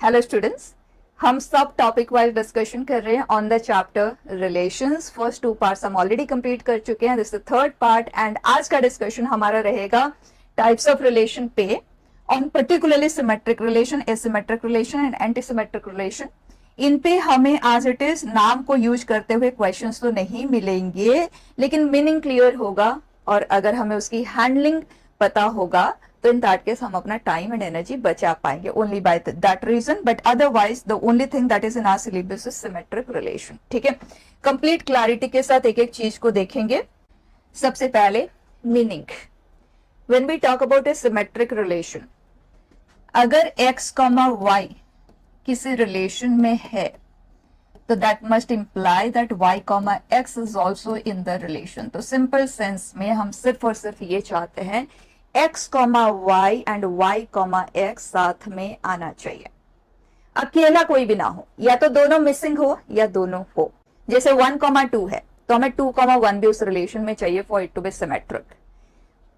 Hello students, हम सब topic wise discussion कर रहे हैं on the chapter relations. First 2 parts हम ऑलरेडी कंप्लीट कर चुके हैं, this is third part and आज का डिस्कशन हमारा रहेगा टाइप्स ऑफ रिलेशन पे on particularly symmetric relation, asymmetric relation and anti symmetric relation. इन पे हमें आज इट इज नाम को यूज करते हुए क्वेश्चंस तो नहीं मिलेंगे, लेकिन मीनिंग क्लियर होगा और अगर हमें उसकी हैंडलिंग पता होगा तो इन दैट केस हम अपना टाइम एंड एनर्जी बचा पाएंगे only by that reason. But otherwise the only thing that is in our syllabus is symmetric relation. ठीक है, कंप्लीट क्लैरिटी के साथ एक एक चीज को देखेंगे। सबसे पहले meaning, when we talk about a symmetric relation, अगर x, y किसी रिलेशन में है तो that must imply that y, x is also in the relation. तो सिंपल सेंस में हम सिर्फ और सिर्फ ये चाहते हैं x, y and y, x साथ में आना चाहिए, अकेला कोई भी ना हो, या तो दोनों मिसिंग हो या दोनों हो। जैसे 1, 2 है तो हमें 2, 1 भी उस रिलेशन में चाहिए for it to be symmetric.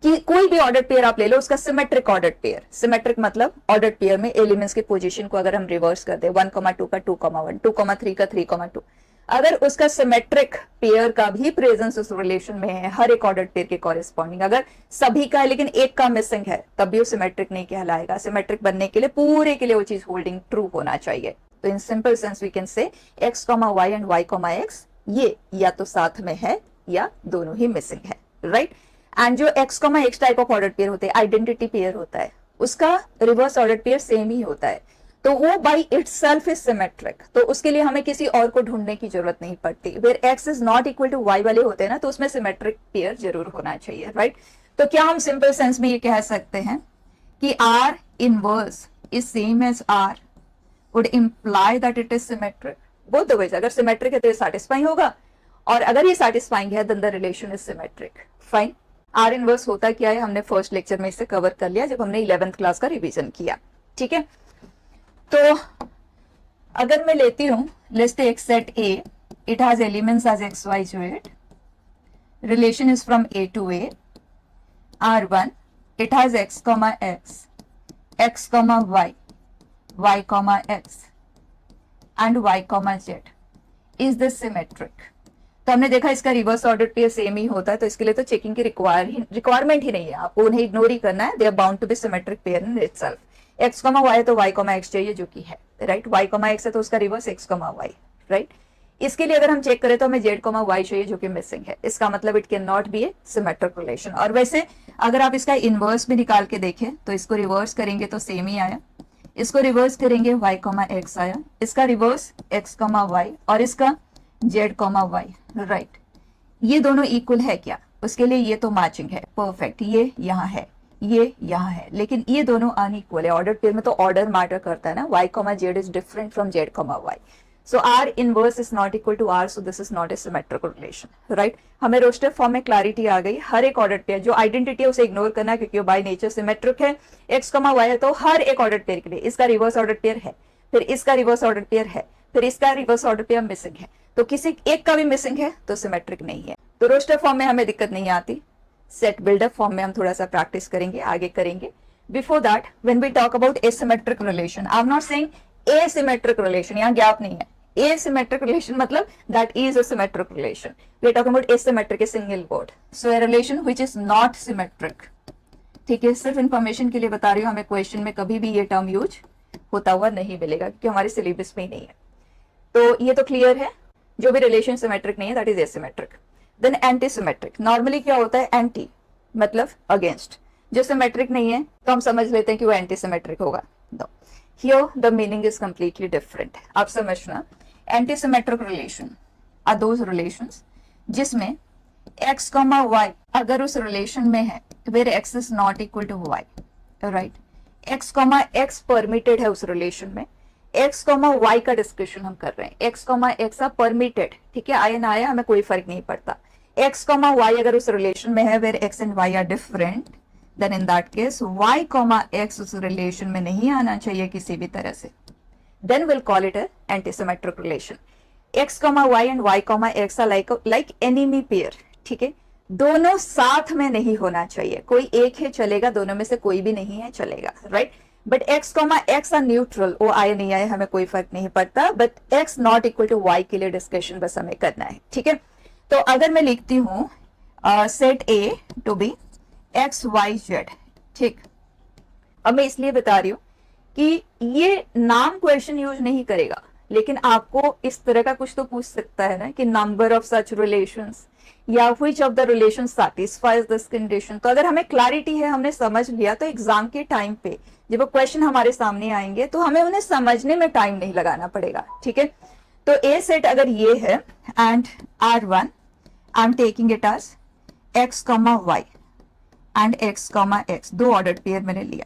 कि कोई भी ऑर्डर पेयर आप ले लो, उसका सिमेट्रिक ऑर्डर पेयर, सिमेट्रिक मतलब ऑर्डर पेयर में एलिमेंट्स की पोजीशन को अगर हम रिवर्स कर दे, 1, 2 का 2, 1, 2, 3 का 3, 2, अगर उसका सिमेट्रिक पेयर का भी प्रेजेंस उस रिलेशन में है, हर एक ऑर्डर पेयर के कॉरेस्पॉन्डिंग, अगर सभी का है लेकिन एक का मिसिंग है तब भी वो सिमेट्रिक नहीं कहलाएगा। सिमेट्रिक बनने के लिए पूरे के लिए वो चीज होल्डिंग ट्रू होना चाहिए। तो in simple sense we can say x, y and y, x ये या तो साथ में है या दोनों ही मिसिंग है, राइट। एंड जो x, x type of order pair होते हैं, आइडेंटिटी पेयर होता है, उसका रिवर्स ऑर्डर पेयर सेम ही होता है, तो वो बाय इटसेल्फ इज सिमेट्रिक। तो उसके लिए हमें किसी और को ढूंढने की जरूरत नहीं पड़ती। Where x is not equal to y वाले होते हैं ना, तो उसमें सिमेट्रिक पेयर जरूर होना चाहिए, राइट। तो क्या हम सिंपल सेंस में ये कह सकते हैं कि r inverse is same as r would imply that it is symmetric both the ways. अगर सिमेट्रिक है तो ये सैटिस्फाइंग होगा, और अगर ये सैटिस्फाइंग है then the relation is symmetric. Fine. R inverse होता क्या है, हमने फर्स्ट लेक्चर में इसे कवर कर लिया जब हमने 11th क्लास का रिवीजन किया। ठीक है, तो अगर मैं लेती हूं let's take set A, it has elements as x, y, z, relation is from A to A, R1 it has x, x, x, y, y, x and y, z. Is this symmetric? तो हमने देखा इसका reverse order pair same ही होता है, तो इसके लिए तो चेकिंग की रिक्वायरमेंट ही नहीं है, आपको उन्हें इग्नोर ही करना है। They are bound to be symmetric pair in itself. x, y है तो y, x चाहिए जो कि है, राइट। y, x है तो उसका रिवर्स x, y, राइट। इसके लिए अगर हम चेक करें तो हमें z, y चाहिए जो कि मिसिंग है। इसका मतलब it can not be a symmetric relation. और वैसे अगर आप इसका इनवर्स भी निकाल के देखें तो इसको रिवर्स करेंगे तो सेम ही आया, इसको रिवर्स करेंगे y, x आया, इसका रिवर्स x, y और इसका z, y, राइट। ये दोनों इक्वल है क्या, उसके लिए ये तो मैचिंग है, परफेक्ट। ये यहाँ है, ये यहाँ है, लेकिन ये दोनों अनइक्वल है। ऑर्डर पेयर में तो ऑर्डर मैटर करता है ना, y, z is different from z, y। So R inverse is not equal to R, so this is not a symmetrical relation, right? हमें रोस्टर फॉर्म में क्लैरिटी आ गई। हर एक ऑर्डर पेयर जो आइडेंटिटी है उसे इग्नोर करना है क्योंकि वो बाय नेचर सिमेट्रिक है। x, y है तो हर एक ऑर्डर पेयर के लिए इसका रिवर्स ऑर्डर पेयर है, फिर इसका रिवर्स ऑर्डर पेयर है, फिर इसका रिवर्स ऑर्डर पेयर मिसिंग है, तो किसी एक का भी मिसिंग है तो सिमेट्रिक नहीं है। तो रोस्टर फॉर्म में हमें दिक्कत नहीं आती, सेट बिल्डअप फॉर्म में हम थोड़ा सा प्रैक्टिस करेंगे, आगे करेंगे। Before that when we talk about asymmetric relation, I am not saying asymmetric relation, यहाँ गैप नहीं है। Asymmetric relation मतलब that is a symmetric relation. We are talking about asymmetric, a single word. So a relation which is not symmetric. ठीक है, सिर्फ information के लिए बता रही हूँ, हमें क्वेश्चन में कभी भी ये टर्म यूज होता हुआ नहीं मिलेगा क्योंकि हमारे सिलेबस में ही नहीं है। तो ये तो क्लियर है, जो भी रिलेशन सिमेट्रिक नहीं है that is asymmetric. Then anti symmetric, normally क्या होता है, एंटी मतलब अगेंस्ट। जो सिमेट्रिक नहीं है तो हम समझ लेते हैं कि वो एंटी सिमेट्रिक होगा। Here the meaning is completely different. आप समझना, antisymmetric relation are those relations जिसमें x, y अगर उस रिलेशन में है where x is not equal to y, right. x, x permitted है उस रिलेशन में, x, y का डिस्कशन हम कर रहे हैं। x, x आर परमिटेड, ठीक है, आया ना आया हमें कोई फर्क नहीं पड़ता। x, y अगर उस रिलेशन में है where x and y are different, then in that case y, x उस रिलेशन में नहीं आना चाहिए किसी भी तरह से, then we'll call it a antisymmetric relation. x, y and y, x are like enemy pair, ठीक है, दोनों साथ में नहीं होना चाहिए, कोई एक है चलेगा, दोनों में से कोई भी नहीं है चलेगा, right. But x comma x are neutral, वो आए नहीं आए हमें कोई फर्क नहीं पड़ता, but x not equal to y के लिए डिस्कशन बस हमें करना है, ठीक है। तो अगर मैं लिखती हूँ set A to be x y z, ठीक। अब मैं इसलिए बता रही हूँ कि ये नाम क्वेश्चन यूज नहीं करेगा, लेकिन आपको इस तरह का कुछ तो पूछ सकता है ना कि नंबर ऑफ सच रिलेशंस या which of the relation satisfies this condition. तो अगर हमें क्लैरिटी है, हमने समझ लिया, तो एग्जाम के टाइम पे जब वो क्वेश्चन हमारे सामने आएंगे तो हमें उन्हें समझने में टाइम नहीं लगाना पड़ेगा, ठीक है। तो ए सेट अगर ये है and R1 I am taking it as x, y and x, x, दो ऑर्डर्ड पेयर मैंने लिया।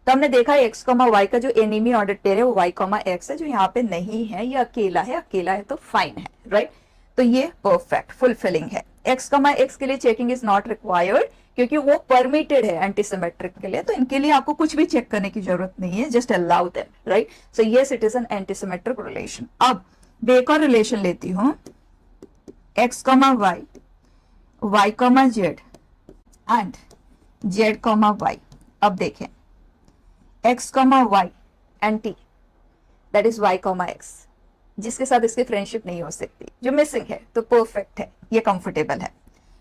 तो हमने देखा x, y का जो एनिमी ऑर्डर्ड पेयर है वो y, x है, जो यहाँ पे नहीं है, ये अकेला है तो फाइन है, राइट। तो ये परफेक्ट फुलफिलिंग है। x, x के लिए चेकिंग इज नॉट रिक्वायर्ड क्योंकि वो परमिटेड है एंटीसिमेट्रिक के लिए, तो इनके लिए आपको कुछ भी चेक करने की जरूरत नहीं है, just allow them, right. So yes it is an antisymmetric relation. अब एक और रिलेशन लेती हूँ x, y, y, z and z, y। अब देखें x, y anti that is y, x, जिसके साथ इसकी फ्रेंडशिप नहीं हो सकती, जो मिसिंग है, तो परफेक्ट है, ये कंफर्टेबल है।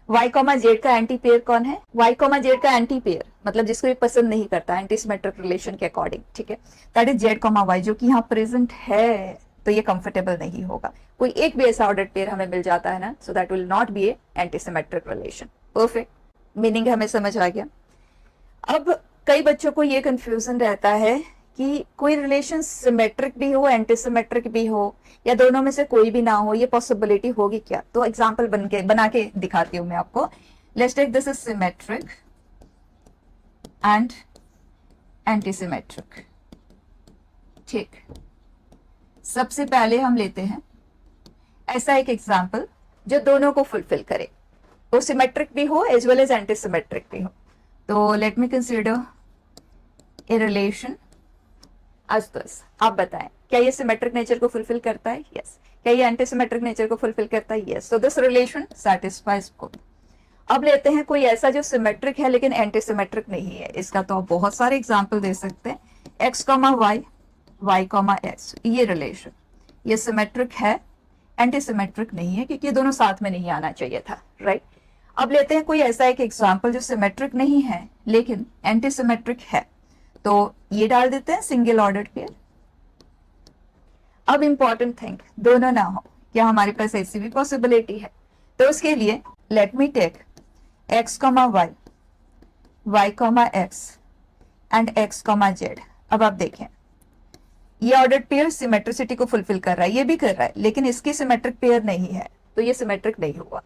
y, z का एंटी पेयर कौन है? y, z का एंटी पेयर मतलब जिसको ये पसंद नहीं करता एंटीसिमेट्रिक रिलेशन के अकॉर्डिंग, ठीक है, दैट इज z, y, जो कि यहाँ प्रेजेंट है, तो ये कंफर्टेबल नहीं होगा। कोई एक भी ऐसा ऑर्डर्ड पेयर हमें मिल जाता है ना, so that will not be A antisymmetric relation. Perfect, meaning हमें समझ आ गया। अब कई बच्चों को ये कंफ्यूजन रहता है कि कोई रिलेशन सिमेट्रिक भी हो, एंटीसिमेट्रिक भी हो, या दोनों में से कोई भी ना हो, ये पॉसिबिलिटी होगी क्या? तो एग्जांपल बना के दिखाती हूं मैं आपको। Let's take this is symmetric and antisymmetric, ठीक। सबसे पहले हम लेते हैं ऐसा एक एग्जांपल जो दोनों को फुलफिल करे, वो सिमेट्रिक भी हो एज वेल एज एंटीसिमेट्रिक भी हो। तो late me consider a relation आज दस। आप बताएं क्या ये सिमेट्रिक नेचर को फुलफिल करता है? यस। क्या ये एंटीसिमेट्रिक नेचर को फुलफिल करता है? Yes. So this relation satisfies both. अब लेते हैं कोई ऐसा जो सिमेट्रिक है लेकिन एंटीसिमेट्रिक नहीं है। इसका तो आप बहुत सारे एग्जांपल दे सकते हैं। x, y, y, x, ये रिलेशन ये सिमेट्रिक है, एंटीसिमेट्रिक नहीं है, क्योंकि ये दोनों साथ में नहीं आना चाहिए था, राइट। अब लेते हैं कोई ऐसा एक एग्जाम्पल जो सिमेट्रिक नहीं है लेकिन एंटीसिमेट्रिक है, तो ये डाल देते हैं सिंगल ऑर्डर्ड पेयर। अब इंपॉर्टेंट थिंग, दोनों ना हो, क्या हमारे पास ऐसी भी पॉसिबिलिटी है? तो उसके लिए let me take x, y, y, x and x, z। अब आप देखें ये ऑर्डर्ड पेयर सिमेट्रिसिटी को फुलफिल कर रहा है, ये भी कर रहा है, लेकिन इसकी सिमेट्रिक पेयर नहीं है, तो ये सिमेट्रिक नहीं हुआ।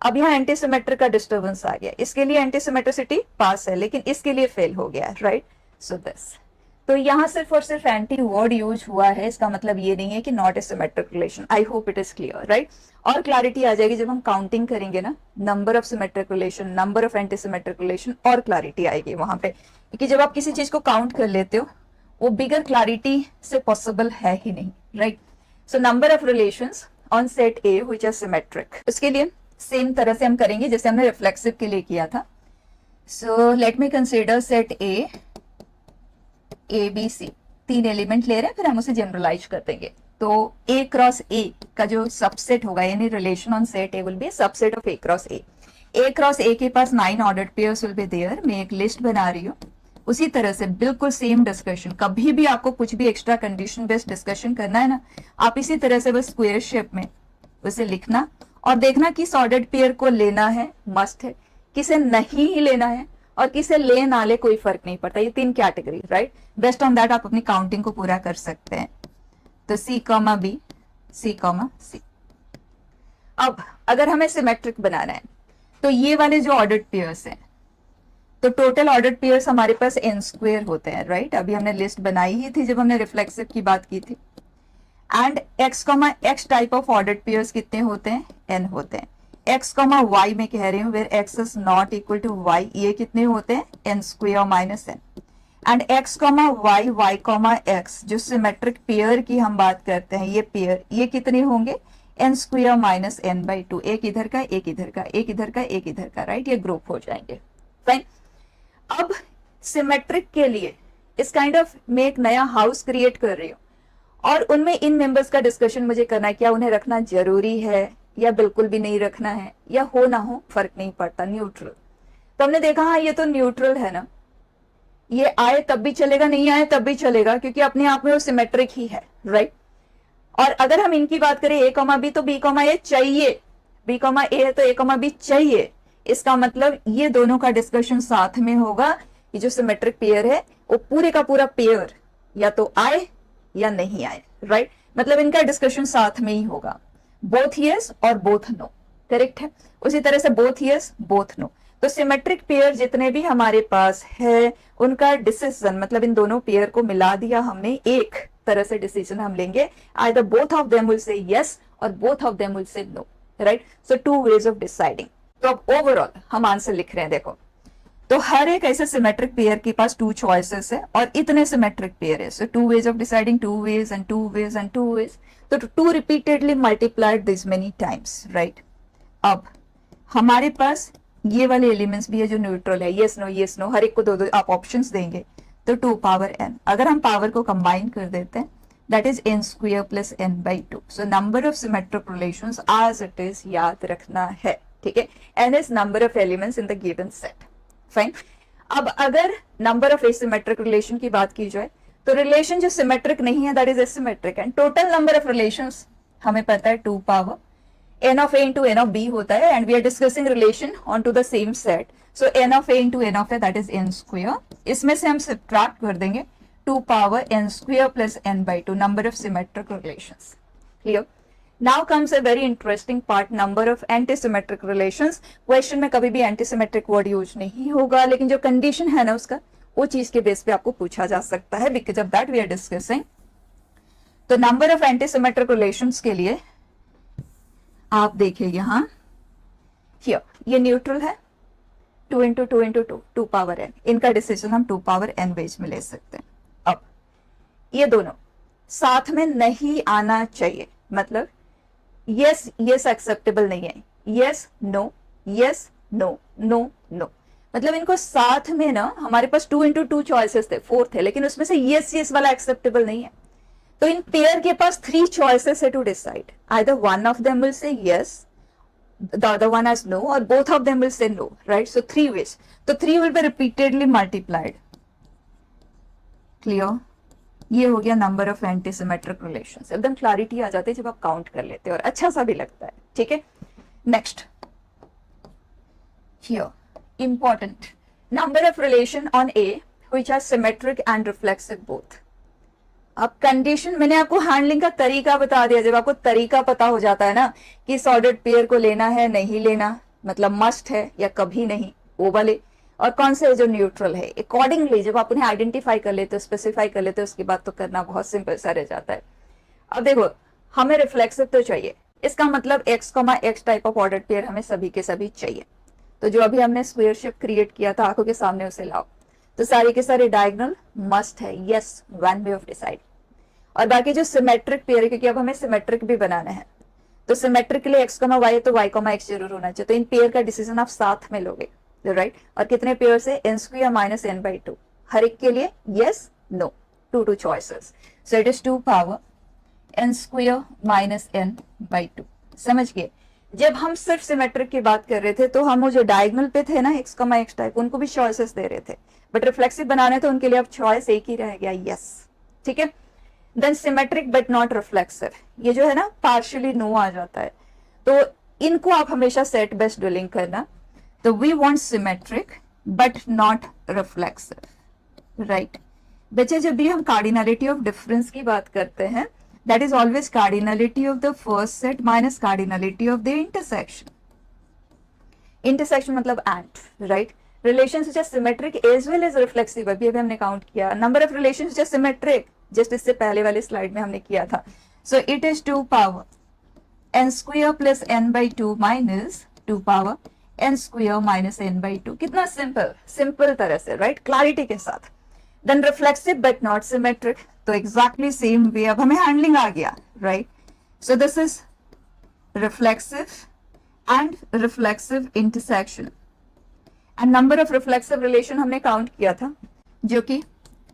अब यहाँ एंटीसिमेट्रिक का डिस्टर्बेंस आ गया, इसके लिए एंटीसिमेट्रिसिटी पास है लेकिन इसके लिए फेल हो गया, राइट। सो दिस, तो यहाँ सिर्फ और सिर्फ एंटी वर्ड यूज हुआ है, इसका मतलब ये नहीं है कि not a symmetric relation. I hope it is clear, right. और क्लैरिटी आ जाएगी जब हम काउंटिंग करेंगे ना, number of symmetric relation, number of antisymmetric relation, और क्लैरिटी आएगी वहां पे, क्योंकि जब आप किसी चीज को काउंट कर लेते हो वो बिगर क्लैरिटी से पॉसिबल है ही नहीं, right. So number of relations on set A which are symmetric, उसके लिए सेम तरह से हम करेंगे जैसे हमने रिफ्लेक्सिव के लिए किया था। सो लेट मी कंसीडर सेट ए ABC, तीन एलिमेंट ले रहे हैं, फिर हम उसे जनरलाइज कर देंगे। तो A क्रॉस A का जो सबसेट होगा, यानी relation on set A will be subset of A cross A। A cross A के पास 9 ordered pairs will be there. मैं एक लिस्ट बना रही हूँ, उसी तरह से बिल्कुल सेम डिस्कशन। कभी भी आपको कुछ भी एक्स्ट्रा कंडीशन बेस्ड डिस्कशन करना है ना, आप इसी तरह से बस स्क्वायर शेप में उसे लिखना और देखना किस ऑर्डर्ड पेयर को लेना है, मस्ट है, किसे नहीं लेना है, और किसे ले ना ले कोई फर्क नहीं पड़ता। ये तीन category, right. Best on that आप अपनी काउंटिंग को पूरा कर सकते हैं। तो C, B, C, C। अब अगर हमें सिमेट्रिक बनाना है तो ये वाले जो ऑर्डर्ड पेयर्स हैं, तो टोटल ऑर्डर्ड पेयर्स हमारे पास n स्क्वायर होते हैं, राइट। अभी हमने लिस्ट बनाई ही थी जब हमने रिफ्लेक्सिव की बात की थी। And x, x type of ordered pairs कितने होते हैं? n होते हैं। x, y में कह रही हूँ where x is not equal to y, ये कितने होते हैं? n square minus n। And x, y, y, x जो सिमेट्रिक पेयर की हम बात करते हैं, ये पेयर ये कितने होंगे? n स्क्वायर माइनस n/2, एक इधर का, एक इधर का, एक इधर का, एक इधर का, राइट। ये ग्रुप हो जाएंगे, फाइन। अब सिमेट्रिक के लिए इस काइंड ऑफ मैं एक नया हाउस क्रिएट कर रही हूँ और उनमें इन मेंबर्स का डिस्कशन मुझे करना है, क्या उन्हें रखना जरूरी है या बिल्कुल भी नहीं रखना है, या हो ना हो फर्क नहीं पड़ता, न्यूट्रल। तो हमने देखा हाँ ये तो न्यूट्रल है ना, ये आए तब भी चलेगा, नहीं आए तब भी चलेगा, क्योंकि अपने आप में वो सिमेट्रिक ही है, राइट। और अगर हम इनकी बात करें ए कॉमा बी, तो बी कॉमा ए चाहिए, बी कॉमा ए है तो ए कॉमा बी चाहिए। इसका मतलब ये दोनों का डिस्कशन साथ में होगा। ये जो सिमेट्रिक पेयर है वो पूरे का पूरा पेयर या तो आए या नहीं आए, राइट। मतलब इनका डिस्कशन साथ में ही होगा, both yes or both know, correct है। उसी तरह से बोथ यस बोथ नो। तो सिमेट्रिक पेयर जितने भी हमारे पास है उनका डिसीजन, मतलब इन दोनों पेयर को मिला दिया हमने, एक तरह से डिसीजन हम लेंगे, either both of them will say yes or both of them will say no, right. So two ways of deciding. तो अब ओवरऑल हम आंसर लिख रहे हैं, देखो तो हर एक ऐसे सिमेट्रिक पेयर के पास टू चॉइसेस है और इतने सिमेट्रिक पेयर है, so two ways of deciding, two ways and two ways and two ways. तो two repeatedly multiplied this many times, right. अब हमारे पास ये वाले एलिमेंट्स भी है जो न्यूट्रल है, यस नो यस नो, हर एक को दो दो आप ऑप्शंस देंगे, तो 2 पावर n। अगर हम पावर को कंबाइन कर देते हैं, that is n square plus n by 2। So number of symmetric relations as it is याद रखना है, ठीक है। n is number of elements in the given set, fine. अब अगर नंबर ऑफ एसिमेट्रिक रिलेशन की बात की जाए, तो रिलेशन जो सिमेट्रिक नहीं है that is asymmetric, and total number of relations हमें पता है 2 power n of a into n of b होता है, and we are discussing relation onto the same set. So n of a into n of a that is n square. इसमें से हम subtract कर देंगे 2 power n square plus n by 2 number of symmetric relations. Clear? Now comes a very interesting part, number of antisymmetric relations. Question में कभी भी antisymmetric word use नहीं होगा, लेकिन जो condition है ना उसका, वो चीज के बेस पे आपको पूछा जा सकता है, because of that we are discussing. तो number of antisymmetric relations के लिए आप देखिए यहां ये न्यूट्रल है, 2 इंटू 2 इंटू 2, 2 पावर n। इनका डिसीजन हम 2 पावर n बेस में ले सकते हैं। अब ये दोनों साथ में नहीं आना चाहिए, मतलब यस यस एक्सेप्टेबल नहीं है, yes no yes no no no, मतलब इनको साथ में ना, हमारे पास 2 इंटू 2 चॉइसेस थे, 4 थे, लेकिन उसमें से यस यस वाला एक्सेप्टेबल नहीं है। तो इन पेयर के पास 3 choices है to decide. Either one of them will say yes, the other one has no, or both of them will say no, right? So 3 ways. So 3 will be repeatedly multiplied. Clear? ये हो गया number of antisymmetric relations. एकदम clarity आ जाती है जब आप count कर लेते हैं और अच्छा सा भी लगता है, ठीक है। Next here important, number of relation on A which are symmetric and reflexive both. अब कंडीशन मैंने आपको हैंडलिंग का तरीका बता दिया। जब आपको तरीका पता हो जाता है ना कि इस ऑर्डर्ड पेयर को लेना है नहीं लेना, मतलब मस्ट है या कभी नहीं, वो वाले, और कौन से जो न्यूट्रल है, अकॉर्डिंगली जब आप उन्हें आइडेंटिफाई कर लेते हो, स्पेसिफाई कर लेते हो, उसके बाद तो करना बहुत सिंपल सा रह जाता है। अब देखो हमें रिफ्लेक्सिव तो चाहिए, इसका मतलब x, type of ordered pair हमें सभी के सभी चाहिए। तो जो अभी हमने स्क्वायर शेप क्रिएट किया था आंखों के सामने, उसे लाओ, तो सारे के सारे डायगोनल मस्ट है, yes, one way of decide. और बाकी जो सिमेट्रिक पेयर है, क्योंकि अब हमें सिमेट्रिक भी बनाना है, तो सिमेट्रिक के लिए x, y तो y, x जरूर होना चाहिए। तो इन पेयर का डिसीजन आप साथ में लोगे, राइट। और कितने पेयर से, n square minus n by 2, हर एक के लिए yes no, 2 choices. So it is 2 power n square minus n by 2। समझ गए? जब हम सिर्फ सिमेट्रिक की बात कर रहे थे तो हम वो जो डायगोनल पे थे ना x, x टाइप, उनको भी चॉइसेस दे रहे थे, बट रिफ्लेक्सिव बनाने तो उनके लिए अब चॉइस एक ही रह गया, यस, ठीक है। Then symmetric but not reflexive, ये जो है ना पार्शियली नो आ जाता है, तो इनको आप हमेशा सेट बेस्ट डीलिंग करना। तो we want symmetric but not reflexive, right. बच्चे जब भी हम कार्डिनलिटी ऑफ डिफरेंस की बात करते हैं, that is always cardinality of the first set minus cardinality of the intersection. Intersection मतलब and, right. Relations which are symmetric as well as reflexive, अभी हमने काउंट किया number of relations which are symmetric, just इससे पहले वाले slide में हमने किया था। सो it is 2 power n square plus n by 2 minus 2 power n square minus n by 2। कितना सिंपल, सिंपल तरह से, राइट, क्लैरिटी के साथ। Then reflexive but not symmetric, तो एग्जैक्टली सेम वे, अब हमें हैंडलिंग आ गया, right. So this is reflexive and reflexive intersection, and number of reflexive relation हमने काउंट किया था, जो कि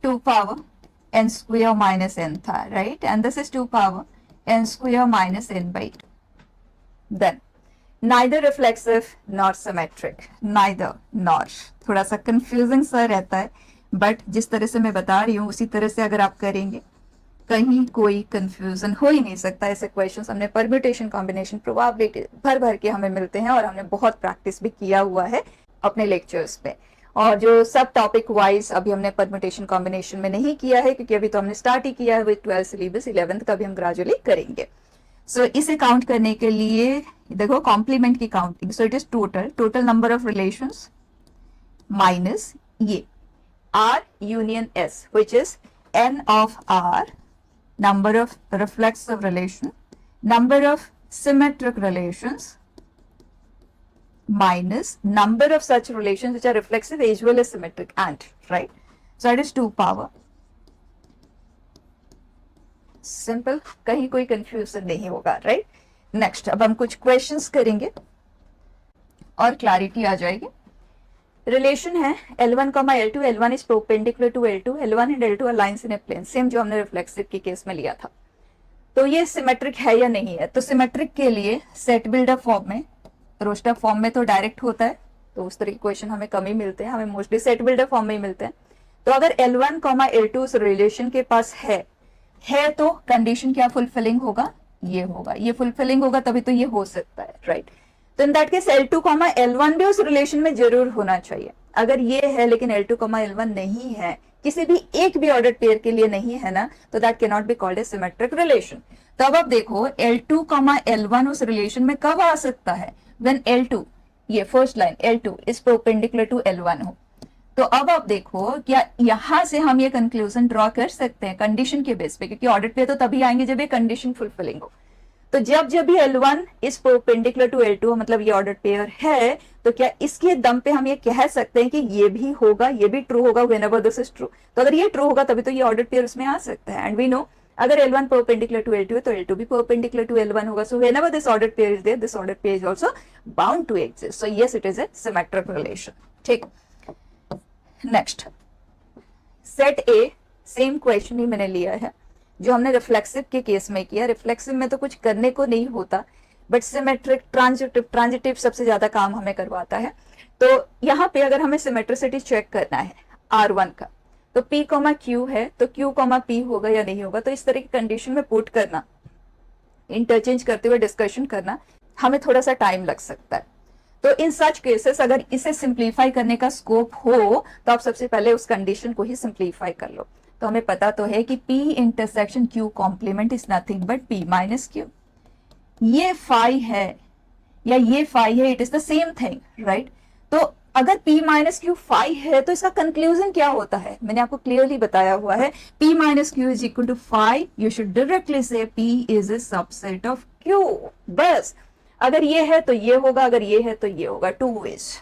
2 power n square minus n था, right? And this is 2 power n square minus n by 2. Then neither reflexive nor symmetric, neither nor, थोड़ा सा confusing सा रहता है, बट जिस तरह से मैं बता रही हूँ उसी तरह से अगर आप करेंगे कहीं कोई कंफ्यूजन हो ही नहीं सकता. ऐसे क्वेश्चंस हमने परम्यूटेशन कॉम्बिनेशन प्रोबेबिलिटी भर भर के हमें मिलते हैं और हमने बहुत प्रैक्टिस भी किया हुआ है अपने लेक्चर्स पे. और जो सब टॉपिक वाइज अभी हमने परम्यूटेशन कॉम्बिनेशन में नहीं किया है क्योंकि अभी तो हमने स्टार्ट ही किया है विद 12th सिलेबस, 11th का भी हम ग्रेजुअली करेंगे. सो इसे काउंट करने के लिए देखो कॉम्प्लीमेंट की counting. So it is total number of relations minus ये R union S, which is n of R, number of reflexive relation, number of symmetric relations, minus number of such relations which are reflexive as well as symmetric, and right. So that is 2 power. Simple, कहीं कोई confusion नहीं होगा, right? Next, अब हम कुछ questions करेंगे और clarity आ जाएगी. रिलेशन है L1, L2, L1 is perpendicular to L2, L1 and L2 are lines in a plane, same जो हमने रिफ्लेक्सिव के केस में लिया था. तो ये सिमेट्रिक है या नहीं है? तो सिमेट्रिक के लिए सेट बिल्डअप फॉर्म में, रोस्टर फॉर्म में तो डायरेक्ट होता है, तो उस तरह के क्वेश्चन हमें कम ही मिलते हैं, हमें मोस्टली सेट बिल्डअप फॉर्म में ही मिलते हैं. तो अगर L1, L2 उस रिलेशन के पास है तो कंडीशन क्या फुलफिलिंग होगा? ये होगा, ये फुलफिलिंग होगा तभी तो ये हो सकता है, राइट? तो in that case L2, L1 भी उस रिलेशन में जरूर होना चाहिए. अगर ये है लेकिन L2, L1 नहीं है, किसी भी एक भी ऑर्डर पेयर के लिए नहीं है ना, तो that can not be called a symmetric relation. तो अब आप देखो L2, L1 उस रिलेशन में कब आ सकता है? व्हेन L2, ये first line L2 is perpendicular to L1 हो. तो अब आप देखो क्या यहां से हम ये कंक्लूजन ड्रॉ कर सकते हैं कंडीशन के बेस पे, क्योंकि ऑर्डर पेयर तो तभी आएंगे जब ये कंडीशन फुलफिलिंग हो. तो जब भी L1 is perpendicular to L2 मतलब ये ऑर्डर पेयर है, तो क्या इसके दम पे हम ये कह सकते हैं कि ये भी होगा, ये भी ट्रू होगा व्हेनेवर दिस इज ट्रू. तो अगर ये ट्रू होगा तभी तो ये ऑर्डर पेयर उसमें आ सकता है. एंड वी नो अगर L1 परपेंडिकुलर टू L2 है तो L2 भी परपेंडिकुलर टू L1 होगा. So whenever this order pair is there, this order pair is also bound to exist. So yes, it is a symmetric relation. ठीक, next set A, same question ही मैंने लिया है जो हमने reflexive के case में किया. रिफ्लेक्सिव में तो कुछ करने को नहीं होता, बट सिमेट्रिक ट्रांजिटिव सबसे ज्यादा काम हमें करवाता है. तो यहाँ पे अगर हमें सिमेट्रिसिटी चेक करना है R1 का, तो P, Q है तो Q, P होगा या नहीं होगा. तो इस तरह की कंडीशन में पुट करना, इंटरचेंज करते हुए डिस्कशन करना, हमें थोड़ा सा टाइम लग सकता है. तो इन सच केसेस अगर इसे सिंप्लीफाई करने का स्कोप हो तो आप सबसे पहले उस कंडीशन को ही सिंप्लीफाई कर लो. तो हमें पता तो है कि P intersection Q complement is nothing but P minus Q. ये फाई है या ये फाई है, it is the same thing, right? तो अगर P माइनस Q फाई है तो इसका कंक्लूजन क्या होता है? मैंने आपको क्लियरली बताया हुआ है, P minus Q is equal to phi. You should directly से P is a subset of Q. बस अगर ये है तो ये होगा, अगर ये है तो ये होगा, टू वेज.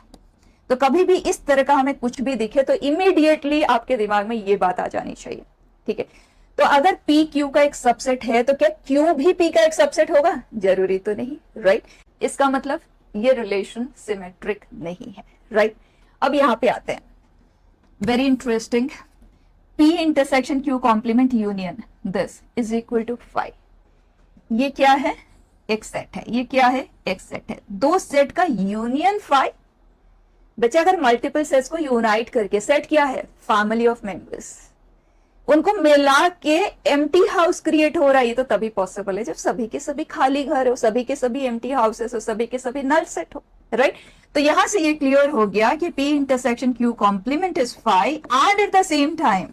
तो कभी भी इस तरह का हमें कुछ भी दिखे तो इमीडिएटली आपके दिमाग में ये बात आ जानी चाहिए. ठीक है, तो अगर P Q का एक सबसेट है तो क्या Q भी P का एक सबसेट होगा? जरूरी तो नहीं, राइट? इसका मतलब ये रिलेशन सिमेट्रिक नहीं है, राइट? अब यहां पे आते हैं, very interesting. P intersection Q complement union this is equal to five. ये क्या है? एक सेट है. ये क्या है? एक सेट है. दो सेट का यूनियन फाइव. बच्चे अगर मल्टीपल सेट्स को यूनाइट करके, सेट क्या है? फैमिली ऑफ मेंबर्स, उनको मिला के एम्प्टी हाउस क्रिएट हो रहा है. ये तो तभी पॉसिबल है जब सभी के सभी खाली घर हो, सभी के सभी एम्प्टी हाउसेस हो, सभी के सभी नल सेट हो, राइट? तो यहां से ये क्लियर हो गया कि P intersection Q complement is five and at the same time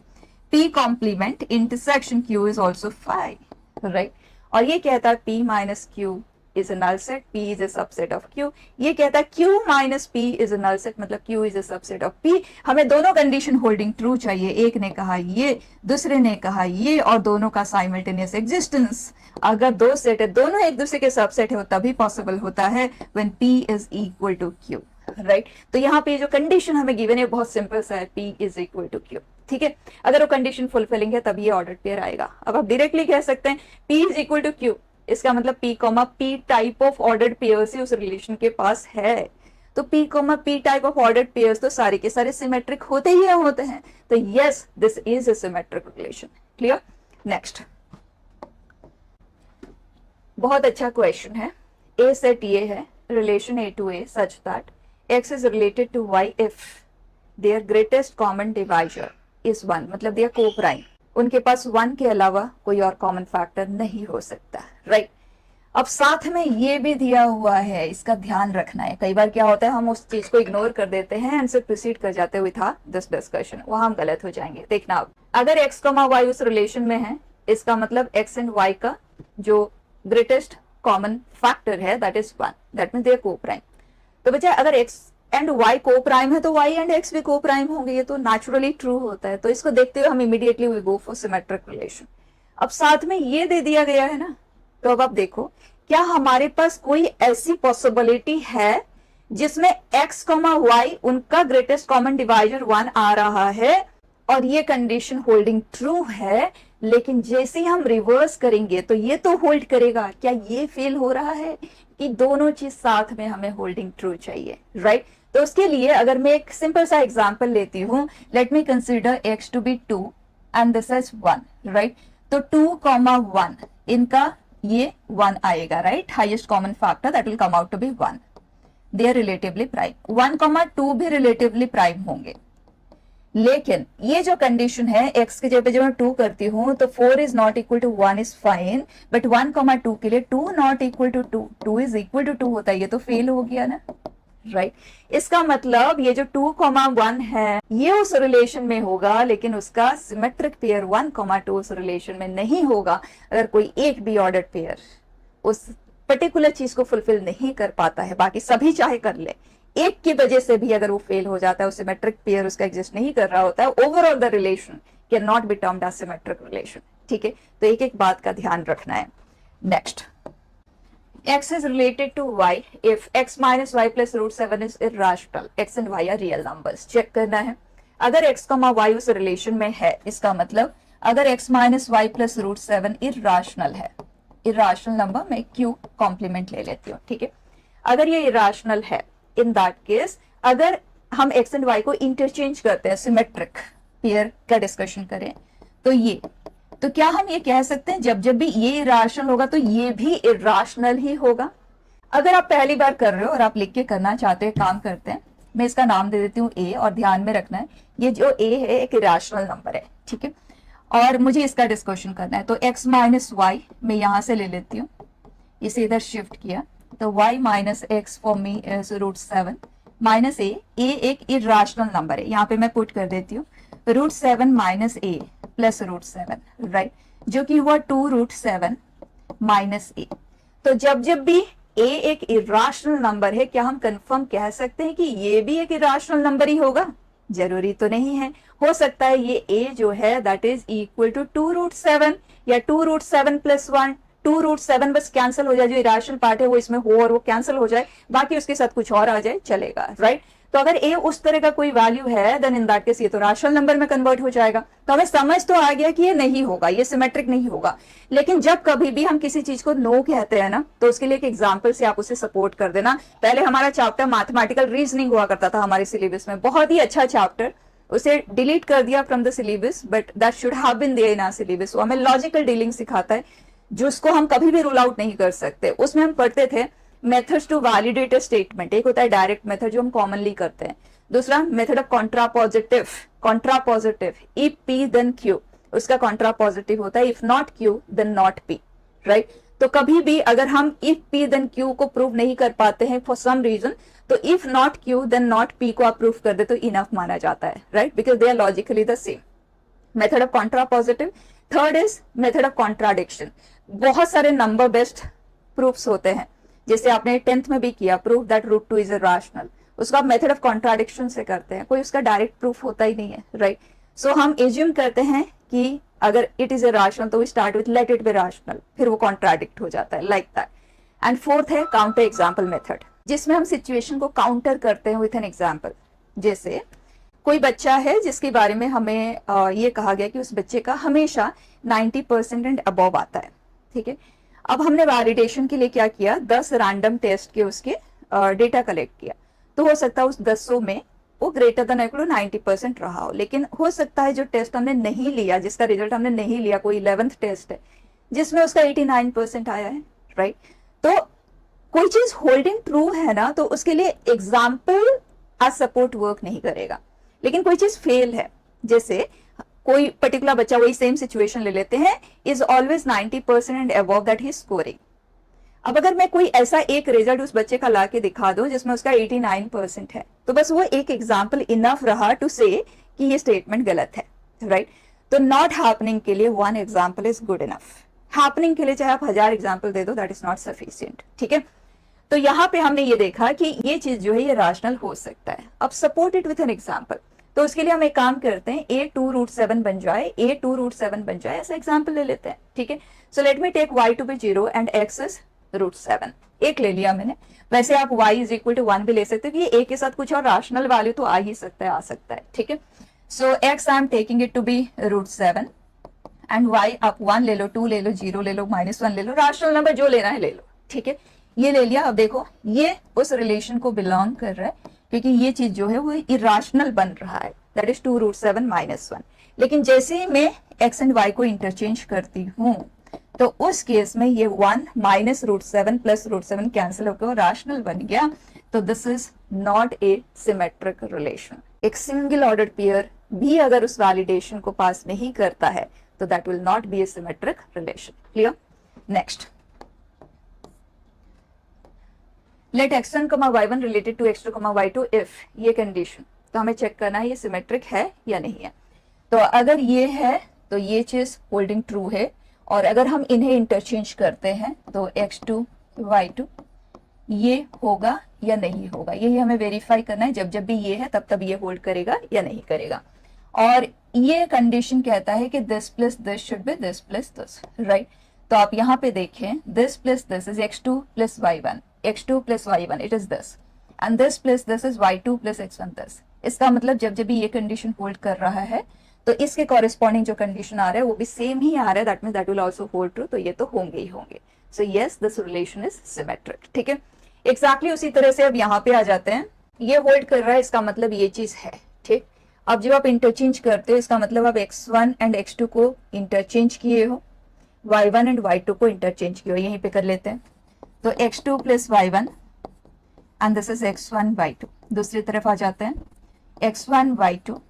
P complement intersection Q is also five, right? और ये कहता है P minus Q is a null set, P is a subset of Q. ये कहता है Q minus P is a null set, मतलब Q is a subset of P. हमें दोनों कंडीशन होल्डिंग ट्रू चाहिए. एक ने कहा ये, दूसरे ने कहा ये, और दोनों का साइमल्टेनियस एग्जिस्टेंस. अगर दो सेट है, दोनों एक दूसरे के सबसेट है, तभी पॉसिबल होता है when P is equal to Q, right? तो यहाँ पे जो कंडीशन हमें गिवन है बहुत सिंपल सा है, P is equal to Q. ठीक है, अगर वो कंडीशन फुलफिलिंग है तभी ये ऑर्डर पेयर आएगा. अब आप डायरेक्टली कह सकते हैं P is equal to Q. इसका मतलब P, P type of ordered pair से उस रिलेशन के पास है. तो p comma p type of ordered pairs तो सारे के सारे सिमेट्रिक होते ही होते हैं, तो yes this is a symmetric relation. Clear? Next, बहुत अच्छा क्वेश्चन है। ए सेट ये है, relation A to A such that x is related to y if their greatest common divisor is 1, मतलब दिया को प्राइम, उनके पास 1 के अलावा कोई और कॉमन फैक्टर नहीं हो सकता, राइट? अब साथ में ये भी दिया हुआ है, इसका ध्यान रखना है। कई बार क्या होता है, हम उस चीज को इग्नोर कर देते हैं एंड से प्रोसीड कर जाते हुए था दिस डिस्कशन, वहां हम गलत हो जाएंगे। देखना, अब अगर x, y उस रिलेशन में है, इसका मतलब x एंड y का जो ग्रेटेस्ट कॉमन फैक्टर है that is 1, that means they are coprime. तो बच्चा अगर x and y coprime है तो y एंड x भी को प्राइम होंगे, ये तो नेचुरली ट्रू होता है। तो इसको देखते हुए हम immediately we go for symmetric relation. अब साथ में ये दे दिया गया है ना, तो अब आप देखो क्या हमारे पास कोई ऐसी पॉसिबिलिटी है जिसमें x, y उनका ग्रेटेस्ट कॉमन डिवाइजर 1 आ रहा है और ये कंडीशन होल्डिंग ट्रू है, लेकिन जैसे हम रिवर्स करेंगे तो ये तो होल्ड करेगा। क्या ये फेल हो रहा है कि दोनों चीज साथ में हमें होल्डिंग ट्रू चाहिए, राइट? तो उसके लिए अगर मैं एक सिंपल सा एग्जांपल लेती हूं, let me consider x to be 2 and this is 1, right? तो 2, 1 इनका ये 1 आएगा, right? Highest common factor that will come out to be 1, they are relatively prime. 1, 2 भी रिलेटिवली प्राइम होंगे, लेकिन ये जो कंडीशन है x के जगह जब मैं 2 करती हूँ तो 4 is not equal to 1 is fine, but 1, 2 के लिए 2 not equal to 2, 2 is equal to 2 होता है, ये तो फेल हो गया ना, राइट? इसका मतलब ये जो 2, 1 है ये उस रिलेशन में होगा, लेकिन उसका सिमेट्रिक पेयर 1, 2 उस रिलेशन में नहीं होगा अगर कोई एक भी ऑर्डर्ड पेयर उस पर्टिकुलर चीज को फुलफिल नहीं कर पाता है। बाकी सभी चाहे कर ले, एक की वजह से भी अगर वो फेल हो जाता है, सिमेट्रिक पेयर उसका एग्जिस्ट नहीं कर रहा होता है, overall the relation can not be termed as symmetric relation, ठीक है? तो एक एक बात का ध्यान रखना है। Next, x is related to y if x minus y plus root 7 is irrational, x and y are real numbers। Check करना है, अगर x, y उस रिलेशन में है, इसका मतलब अगर x minus y plus root 7 irrational है, irrational नंबर मैं q कॉम्प्लीमेंट ले लेती हूँ, ठीक है? अगर ये irrational है, इन दैट केस अगर हम x एंड y को इंटरचेंज करते हैं, सिमेट्रिक पेयर का डिस्कशन करें, तो ये, तो क्या हम ये कह सकते हैं जब जब भी ये इरेशनल होगा तो ये भी इरेशनल ही होगा? अगर आप पहली बार कर रहे हो और आप लिख के करना चाहते हो, काम करते हैं, मैं इसका नाम दे देती हूँ a, और ध्यान में रखना है ये जो a है एक इरेशनल नंबर है, ठीक है? और मुझे इसका डिस्कशन करना है, तो x माइनस वाई मैं यहां से ले लेती हूँ, इसे इधर शिफ्ट किया, तो y minus x for me is √7 minus a एक इरेशनल नंबर है, यहाँ पे मैं पुट कर देती हूँ √7 माइनस a प्लस √7, राइट? जो कि हुआ 2√7 माइनस a। तो जब जब भी a एक इरेशनल नंबर है, क्या हम कंफर्म कह सकते हैं कि ये भी एक इरेशनल नंबर ही होगा? जरूरी तो नहीं है, हो सकता है ये a जो है दैट इज इक्वल टू 2√7 या 2√7 प्लस 1, 2√7 बस कैंसिल हो जाए, जो इरेशनल पार्ट है वो इसमें हो और वो कैंसिल हो जाए, बाकी उसके साथ कुछ और आ जाए, चलेगा, राइट? तो अगर a उस तरह का कोई वैल्यू है देन इन दैट केस ये तो रैशनल नंबर में कन्वर्ट हो जाएगा। तो हमें समझ तो आ गया कि ये नहीं होगा, ये सिमेट्रिक नहीं होगा। लेकिन जब कभी भी हम किसी चीज को नो कहते हैं ना, तो उसके लिए एक एग्जांपल से आप उसे सपोर्ट कर देना। पहले हमारा चैप्टर मैथमेटिकल रीजनिंग हुआ करता था हमारे सिलेबस में, बहुत ही अच्छा चैप्टर, उसे डिलीट कर दिया from the syllabus, but that should have been there in our syllabus. वो हमें लॉजिकल डीलिंग सिखाता है जिसको हम कभी भी रूल आउट नहीं कर सकते। उसमें हम पढ़ते थे methods to validate a statement, एक होता है डायरेक्ट मेथड जो हम कॉमनली करते हैं, दूसरा method of contrapositive, contrapositive if p then q, उसका कॉन्ट्रापोजिटिव होता है if not q then not p, right? तो कभी भी अगर हम इफ p देन q को प्रूव नहीं कर पाते हैं फॉर सम रीजन, तो if not q then not p को आप प्रूव कर दे तो इनफ माना जाता है, right? Because they are logically the same. Method of contrapositive. Third is method of contradiction. बहुत सारे नंबर बेस्ड प्रूफ्स होते हैं, जैसे आपने 10th में भी किया, प्रूफ दैट √2 इज रैशनल, उसको आप मेथड ऑफ कॉन्ट्राडिक्शन से करते हैं, कोई उसका डायरेक्ट प्रूफ होता ही नहीं है, राइट? सो हम एज्यूम करते हैं कि अगर इट इज रैशनल तो we start with let it be rational, फिर वो कॉन्ट्राडिक्ट हो जाता है, लाइक दैट। एंड फोर्थ है काउंटर एग्जाम्पल मेथड, जिसमें हम सिचुएशन को काउंटर करते हैं विथ एन एग्जाम्पल। जैसे कोई बच्चा है जिसके बारे में हमें ये कहा गया कि उस बच्चे का हमेशा 90% एंड अबव आता है, ठीक है? अब हमने वैलिडेशन के लिए क्या किया, 10 रैंडम टेस्ट के उसके डेटा कलेक्ट किया। तो हो सकता है उस 10 में वो ग्रेटर देन इक्वल टू 90% रहा हो। लेकिन हो सकता है जो टेस्ट हमने नहीं लिया, जिसका रिजल्ट हमने नहीं लिया, कोई 11th टेस्ट है जिसमें उसका 89% आया है, राइट। तो कोई चीज होल्डिंग ट्रू है ना, तो उसके लिए एग्जाम्पल आज सपोर्ट वर्क नहीं करेगा। लेकिन कोई चीज फेल है, जैसे कोई पर्टिकुलर बच्चा, वही सेम सिचुएशन ले लेते हैं, is always 90% and above that he scoring. अब अगर मैं कोई ऐसा एक रिजल्ट उस बच्चे का ला के दिखा दूं जिसमें उसका 89% है, तो बस वो एक एग्जाम्पल इनफ रहा टू से कि ये स्टेटमेंट गलत है, राइट। तो नॉट हैपनिंग के लिए 1 example is good enough. Happening के लिए चाहे आप 1000 एग्जाम्पल दे दो, दैट इज नॉट सफिशिएंट, ठीक है। तो यहाँ पे हमने ये देखा कि ये चीज जो है ये रैशनल हो सकता है। अब support it with an example, तो उसके लिए हम एक काम करते हैं, a2√7 बन जाए, a2√7 बन जाए, ऐसा एग्जाम्पल ले लेते हैं, ठीक है। So let me take y to be 0 and x is √7, एक ले लिया मैंने। वैसे आप y इज इक्वल टू 1 भी ले सकते हो, कि ये a के साथ कुछ और रैशनल वैल्यू तो आ ही सकता है, आ सकता है, ठीक है। So x I am taking it to be √7 and y आप 1 ले लो, 2 ले लो, 0 ले लो, -1 ले लो, रैशनल नंबर जो लेना है ले लो, ठीक है। ये ले लिया। अब देखो ये उस रिलेशन को बिलोंग कर रहा है, क्योंकि ये चीज जो है वो इरेशनल बन रहा है, दैट इज 2√7 -1। लेकिन जैसे मैं x एंड y को इंटरचेंज करती हूँ, तो उस केस में ये 1 -√7 प्लस √7 कैंसिल होकर रैशनल बन गया। तो this is not a symmetric relation. एक सिंगल ऑर्डर पेयर भी अगर उस वैलिडेशन को पास नहीं करता है, तो that will not be a symmetric relation. Clear? Next, let x1, y1 related to x2, y2 if, ये कंडीशन, तो हमें चेक करना है ये सिमेट्रिक है या नहीं है। तो अगर ये है तो ये चीज होल्डिंग ट्रू है, और अगर हम इन्हें इंटरचेंज करते हैं तो x2 y2 ये होगा या नहीं होगा, यही हमें वेरीफाई करना है। जब जब भी ये है तब तब ये होल्ड करेगा या नहीं करेगा। और ये कंडीशन कहता है कि this plus this should be this plus this, right. तो आप यहाँ पे देखें, this plus this is x2 plus y1, x2 plus y1 it is this, and this plus this is y2 plus x1 this. इसका मतलब जब जब भी ये कंडीशन होल्ड कर रहा है, तो इसके कॉरेस्पॉन्डिंग जो कंडीशन आ रहा है वो भी सेम ही आ रहा है, that means that will also hold true. तो ये तो होंगे ही होंगे। So yes, this relation is symmetric, ठीक है। एग्जैक्टली उसी तरह से अब यहाँ पे आ जाते हैं, ये होल्ड कर रहा है, इसका मतलब ये चीज है, ठीक। अब जब आप इंटरचेंज करते हो, इसका मतलब आप x1 एंड x2 को इंटरचेंज किए हो, y1 एंड y2 को इंटरचेंज किए हो, यहीं पे कर लेते हैं। तो x2 plus y1 and this is x1 y2। दूसरी तरफ आ जाते हैं, x1 y2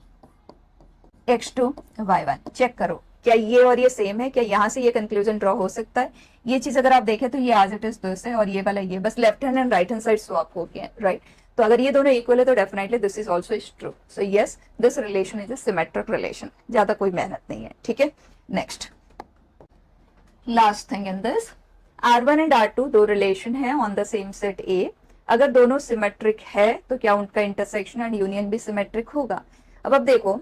x2 y1। Check करो क्या ये और ये सेम है, क्या यहाँ से ये कंक्लूजन ड्रॉ हो सकता है। ये चीज अगर आप देखें तो ये एज इट इज दिस है, और ये वाला ये, बस left hand and right hand side swap हो गए, राइट। तो अगर ये दोनों इक्वल है तो definitely this is also is true. So yes, this relation is a symmetric relation. ज्यादा कोई मेहनत नहीं है, ठीक है। Next, last thing in this, R1 and R2 दो रिलेशन है on the same set A। अगर दोनों सिमेट्रिक है तो क्या उनका इंटरसेक्शन एंड यूनियन भी सिमेट्रिक होगा। अब देखो,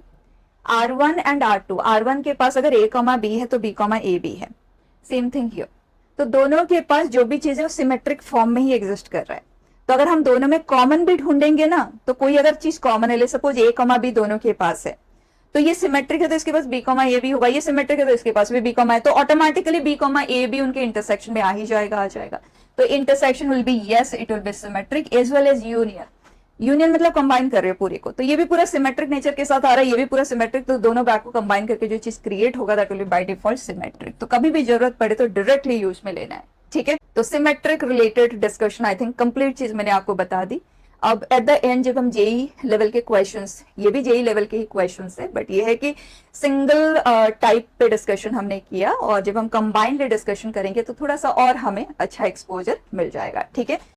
R1 एंड R2, R1 के पास अगर A, B है तो B, A भी है, सेम थिंग हियर। तो दोनों के पास जो भी चीज है वो सिमेट्रिक फॉर्म में ही एग्जिस्ट कर रहा है। तो अगर हम दोनों में कॉमन भी ढूंढेंगे ना, तो कोई अगर चीज कॉमन है, ले सपोज A, B दोनों के पास है, तो ये सिमेट्रिक है तो इसके पास B, A भी होगा, ये सिमेट्रिक है तो इसके पास भी B, A है, तो ऑटोमेटिकली B, A भी उनके इंटरसेक्शन में आ ही जाएगा, आ जाएगा। तो intersection will be, yes it will be symmetric as well as union. Union मतलब कंबाइन कर रहे हो पूरे को, तो ये भी पूरा सिमेट्रिक नेचर के साथ आ रहा है, ये भी पूरा सिमेट्रिक। तो दोनों बैक को कंबाइन करके जो चीज क्रिएट होगा that will be by default symmetric. तो कभी भी जरूरत पड़े तो डायरेक्टली यूज में लेना है, ठीक है। तो symmetric related discussion I think complete चीज मैंने आपको बता दी। अब एट द एंड जब हम जेई लेवल के क्वेश्चंस, ये भी जेई लेवल के ही क्वेश्चंस है, बट ये है कि सिंगल टाइप पे डिस्कशन हमने किया, और जब हम कंबाइंड डिस्कशन करेंगे तो थोड़ा सा और हमें अच्छा एक्सपोजर मिल जाएगा, ठीक है।